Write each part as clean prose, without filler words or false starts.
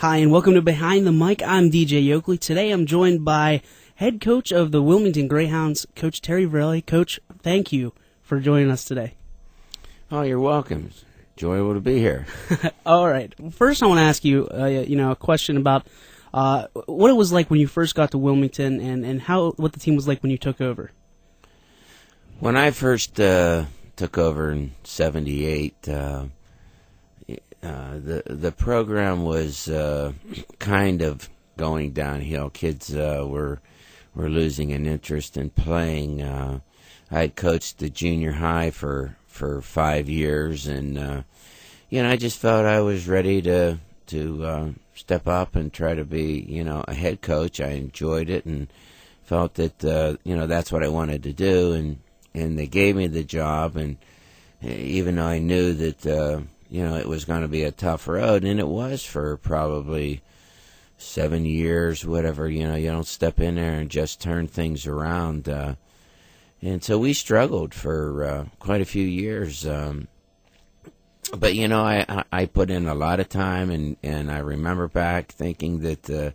Hi, and welcome to Behind the Mic. I'm DJ Yokley. Today I'm joined by head coach of the Wilmington Greyhounds, Coach Terry Verrelli. Coach, thank you for joining us today. Oh, you're welcome. It's enjoyable to be here. All right. First, I want to ask you, a question about what it was like when you first got to Wilmington, and what the team was like when you took over. When I first took over in '78, the program was kind of going downhill. Kids were losing an interest in playing. I had coached the junior high for 5 years, and I just felt I was ready to step up and try to be a head coach. I enjoyed it and felt that that's what I wanted to do, and they gave me the job, and even though I knew that it was going to be a tough road, and it was for probably 7 years, whatever. You don't step in there and just turn things around. And so we struggled for quite a few years. But, I put in a lot of time, and I remember back thinking that,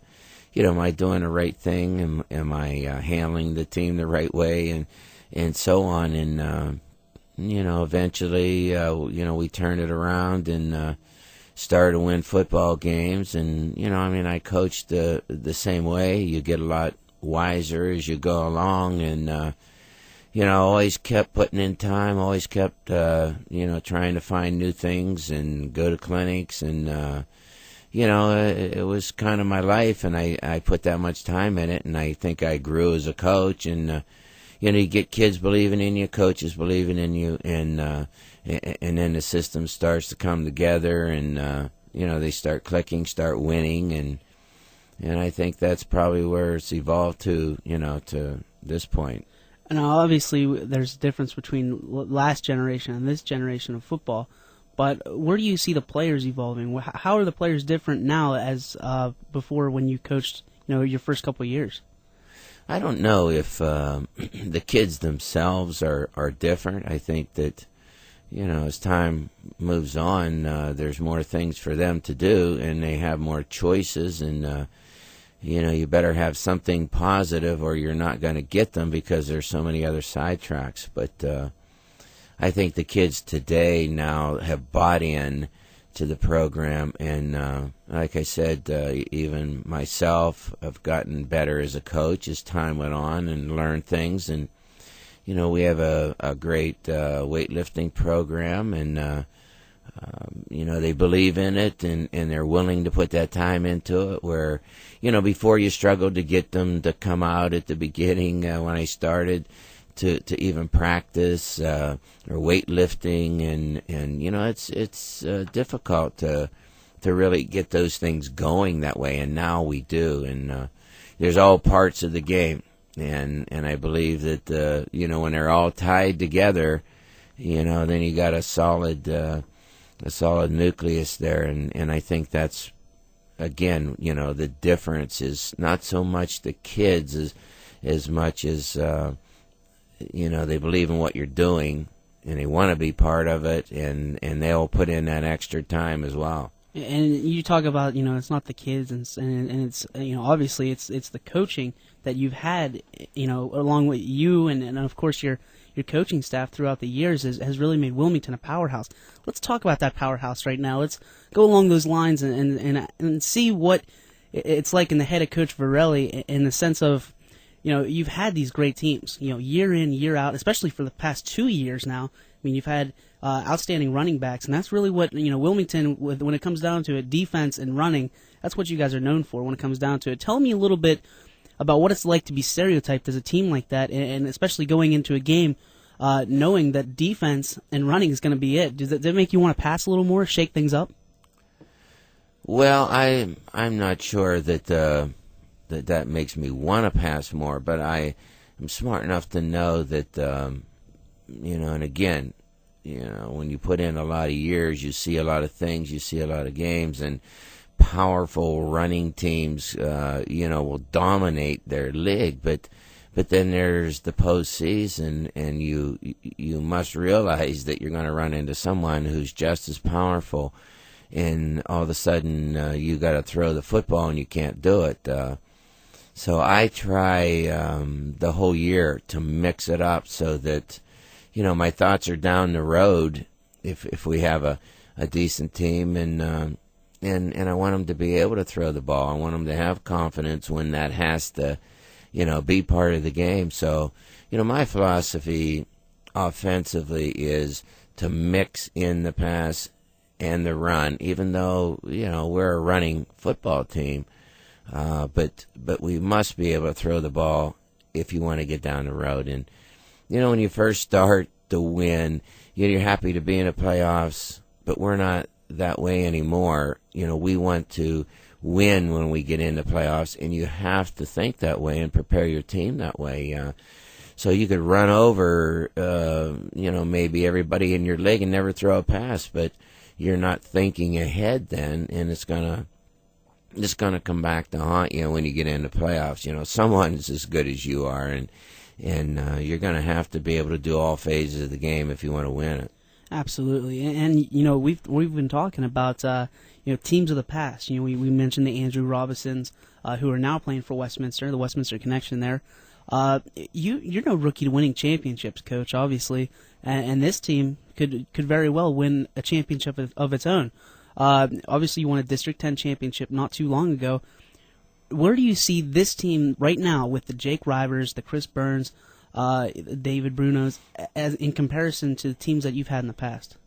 am I doing the right thing? Am I handling the team the right way? And so on. And, eventually, we turned it around and started to win football games. And, I coached the same way. You get a lot wiser as you go along. And, always kept putting in time, always kept, trying to find new things and go to clinics. And, it was kind of my life, and I put that much time in it. And I think I grew as a coach. And, you get kids believing in you, coaches believing in you, and then the system starts to come together, and they start clicking, start winning, and I think that's probably where it's evolved to this point. Now, obviously, there's a difference between last generation and this generation of football, but where do you see the players evolving? How are the players different now as before when you coached, your first couple of years? I don't know if the kids themselves are different. I think that, as time moves on, there's more things for them to do, and they have more choices, and, you better have something positive or you're not going to get them because there's so many other sidetracks. But I think the kids today now have bought in to the program, and like I said, even myself, I've gotten better as a coach as time went on and learned things. And we have a great weightlifting program, and they believe in it, and they're willing to put that time into it. Where before you struggled to get them to come out at the beginning when I started to even practice or weightlifting, and it's difficult to really get those things going that way, and now we do. And there's all parts of the game, and I believe that when they're all tied together, then you got a solid nucleus there, and I think that's again the difference is not so much the kids as much as they believe in what you're doing, and they want to be part of it, and they'll put in that extra time as well. And you talk about, it's not the kids, and it's, obviously it's the coaching that you've had, along with you and of course your coaching staff throughout the years has really made Wilmington a powerhouse. Let's talk about that powerhouse right now. Let's go along those lines and see what it's like in the head of Coach Verelli in the sense of, you've had these great teams, year in, year out, especially for the past 2 years now. I mean, you've had outstanding running backs, and that's really what, Wilmington, when it comes down to it, defense and running, that's what you guys are known for when it comes down to it. Tell me a little bit about what it's like to be stereotyped as a team like that, and especially going into a game knowing that defense and running is going to be it. Does it make you want to pass a little more, shake things up? Well, I'm not sure that that makes me want to pass more, but I am smart enough to know that, and again, when you put in a lot of years, you see a lot of things, you see a lot of games, and powerful running teams, will dominate their league, but then there's the postseason, and you must realize that you're going to run into someone who's just as powerful and all of a sudden you got to throw the football and you can't do it. So I try the whole year to mix it up so that, my thoughts are down the road if we have a decent team, and I want them to be able to throw the ball. I want them to have confidence when that has to, be part of the game. So, my philosophy offensively is to mix in the pass and the run, even though, we're a running football team. But we must be able to throw the ball if you want to get down the road. And, when you first start to win, you're happy to be in the playoffs, but we're not that way anymore. We want to win when we get into playoffs, and you have to think that way and prepare your team that way. So you could run over, maybe everybody in your league and never throw a pass, but you're not thinking ahead then, and it's gonna come back to haunt you when you get into playoffs. Someone's as good as you are, and you're going to have to be able to do all phases of the game if you want to win it. Absolutely, and we've been talking about teams of the past. We mentioned the Andrew Robinsons who are now playing for Westminster, the Westminster connection there. You're no rookie to winning championships, Coach, obviously, and this team could very well win a championship of its own. Obviously, you won a District 10 championship not too long ago. Where do you see this team right now with the Jake Rivers, the Chris Burns, David Brunos, as in comparison to the teams that you've had in the past?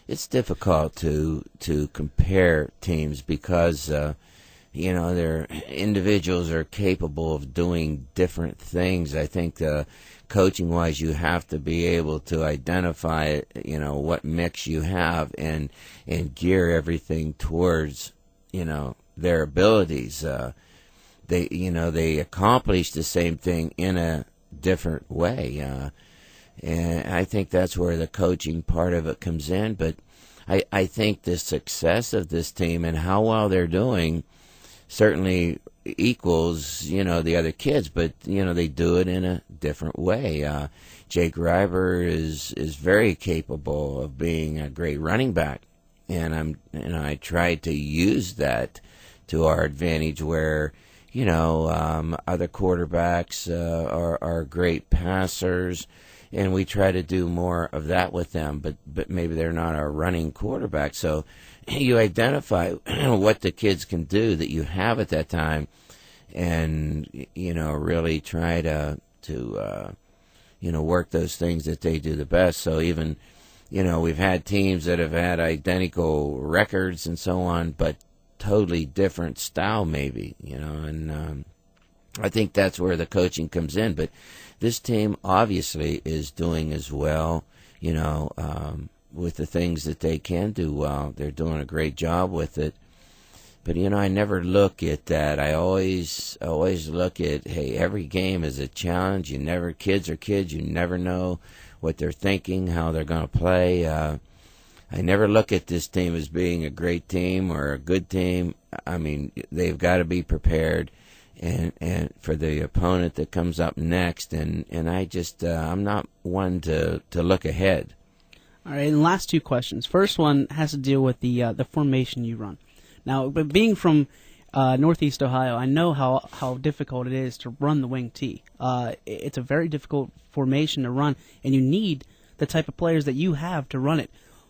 It's difficult to compare teams because their individuals are capable of doing different things. I think coaching-wise, you have to be able to identify what mix you have and gear everything towards their abilities. They accomplish the same thing in a different way, and I think that's where the coaching part of it comes in. But I think the success of this team and how well they're doing certainly equals the other kids, but they do it in a different way. Jake River is very capable of being a great running back, and I try to use that to our advantage where other quarterbacks are great passers, and we try to do more of that with them, but maybe they're not our running quarterback. So you identify what the kids can do that you have at that time, and really try to work those things that they do the best. So even we've had teams that have had identical records and so on, but totally different style maybe, and I think that's where the coaching comes in. But this team obviously is doing as well, with the things that they can do well. They're doing a great job with it. But, I never look at that. I always look at, hey, every game is a challenge. Kids are kids. You never know what they're thinking, how they're going to play. I never look at this team as being a great team or a good team. I mean, they've got to be prepared and for the opponent that comes up next. And I'm not one to look ahead. All right, and last two questions. First one has to deal with the formation you run. Now, but being from Northeast Ohio, I know how difficult it is to run the wing T. It's a very difficult formation to run, and you need the type of players that you have to run it.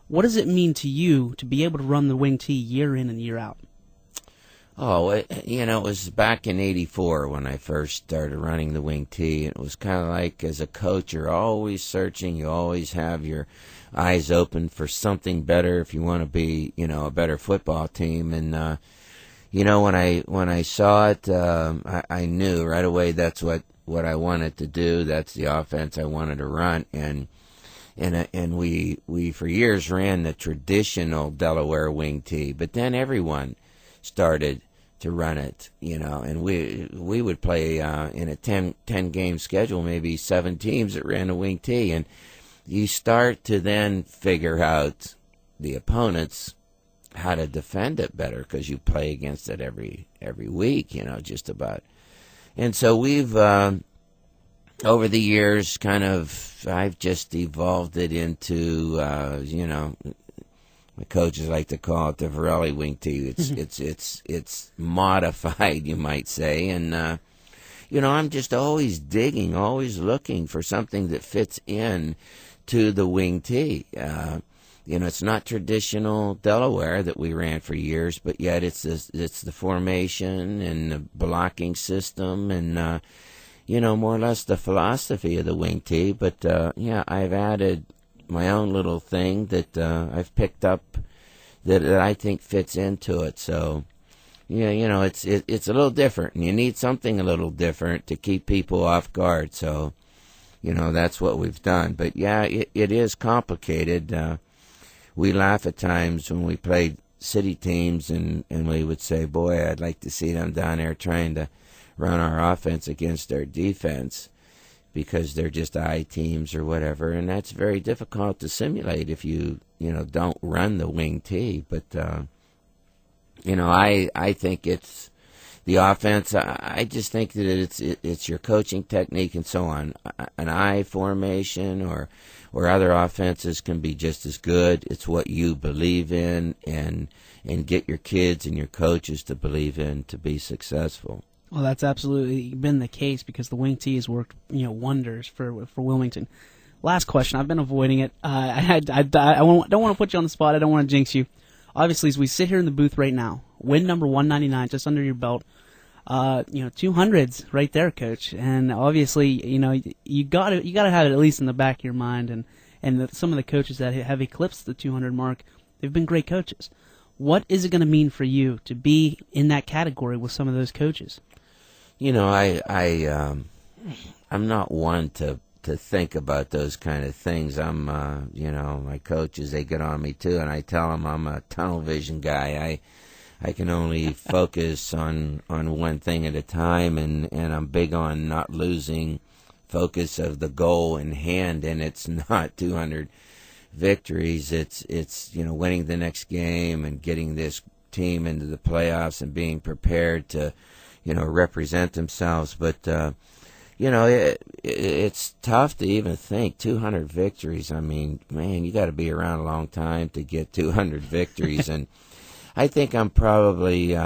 What does it mean to you to be able to run the wing T year in and year out? Oh, it was back in '84 when I first started running the wing T. It was kind of like, as a coach, you're always searching. You always have your eyes open for something better if you want to be, a better football team. And when I saw it, I knew right away that's what I wanted to do. That's the offense I wanted to run. And we for years ran the traditional Delaware wing T, but then everyone started to run it, and we would play in a 10 game schedule, maybe 7 teams that ran a wing T, and you start to then figure out the opponents, how to defend it better, because you play against it every week, just about. And so we've over the years I've just evolved it into the coaches like to call it the Verelli wing tee. It's modified, you might say, and I'm just always digging, always looking for something that fits in to the wing tee. It's not traditional Delaware that we ran for years, but yet it's the formation and the blocking system and more or less the philosophy of the wing tee. But I've added my own little thing that I've picked up that I think fits into it. So it's a little different, and you need something a little different to keep people off guard. So that's what we've done. But it is complicated. We laugh at times when we played city teams, and we would say, boy, I'd like to see them down there trying to run our offense against their defense, because they're just I teams or whatever, and that's very difficult to simulate if you don't run the wing tee. But I think it's the offense. I just think that it's your coaching technique and so on. An I formation or other offenses can be just as good. It's what you believe in and get your kids and your coaches to believe in to be successful. Well, that's absolutely been the case, because the wing tee has worked, wonders for Wilmington. Last question. I've been avoiding it. I don't want to put you on the spot. I don't want to jinx you. Obviously, as we sit here in the booth right now, win number 199 just under your belt. 200s right there, Coach. And obviously, you gotta have it at least in the back of your mind. And some of the coaches that have eclipsed the 200 mark, they've been great coaches. What is it going to mean for you to be in that category with some of those coaches? I'm not one to think about those kind of things. I'm, my coaches, they get on me too, and I tell them I'm a tunnel vision guy. I can only focus on one thing at a time, and I'm big on not losing focus of the goal in hand, and it's not 200 victories. It's winning the next game and getting this team into the playoffs and being prepared to represent themselves. But it's tough to even think 200 victories. I mean, man, you got to be around a long time to get 200 victories. And I think I'm probably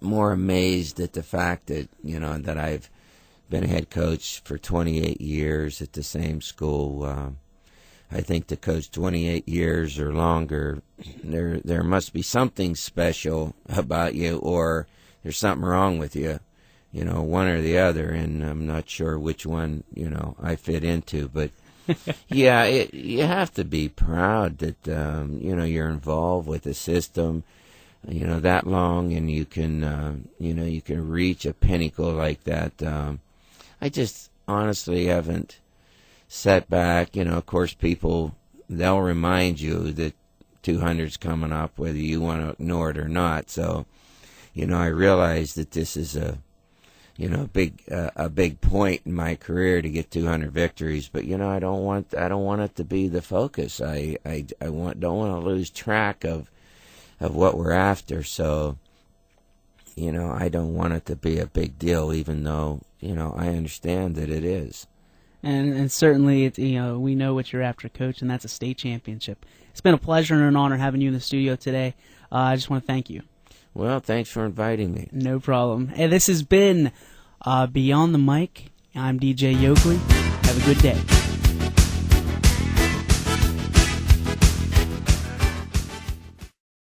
more amazed at the fact that that I've been a head coach for 28 years at the same school. I think to coach 28 years or longer, there must be something special about you, or there's something wrong with you, one or the other, and I'm not sure which one, I fit into. But, you have to be proud that, you're involved with the system, that long, and you can reach a pinnacle like that. I just honestly haven't sat back. Of course, people, they'll remind you that 200's coming up, whether you want to ignore it or not. So, I realize that this is a big point in my career to get 200 victories. But I don't want it to be the focus. I don't want to lose track of what we're after. So, I don't want it to be a big deal, even though I understand that it is. And certainly, we know what you're after, Coach, and that's a state championship. It's been a pleasure and an honor having you in the studio today. I just want to thank you. Well, thanks for inviting me. No problem. Hey, this has been Beyond the Mic. I'm DJ Yokley. Have a good day.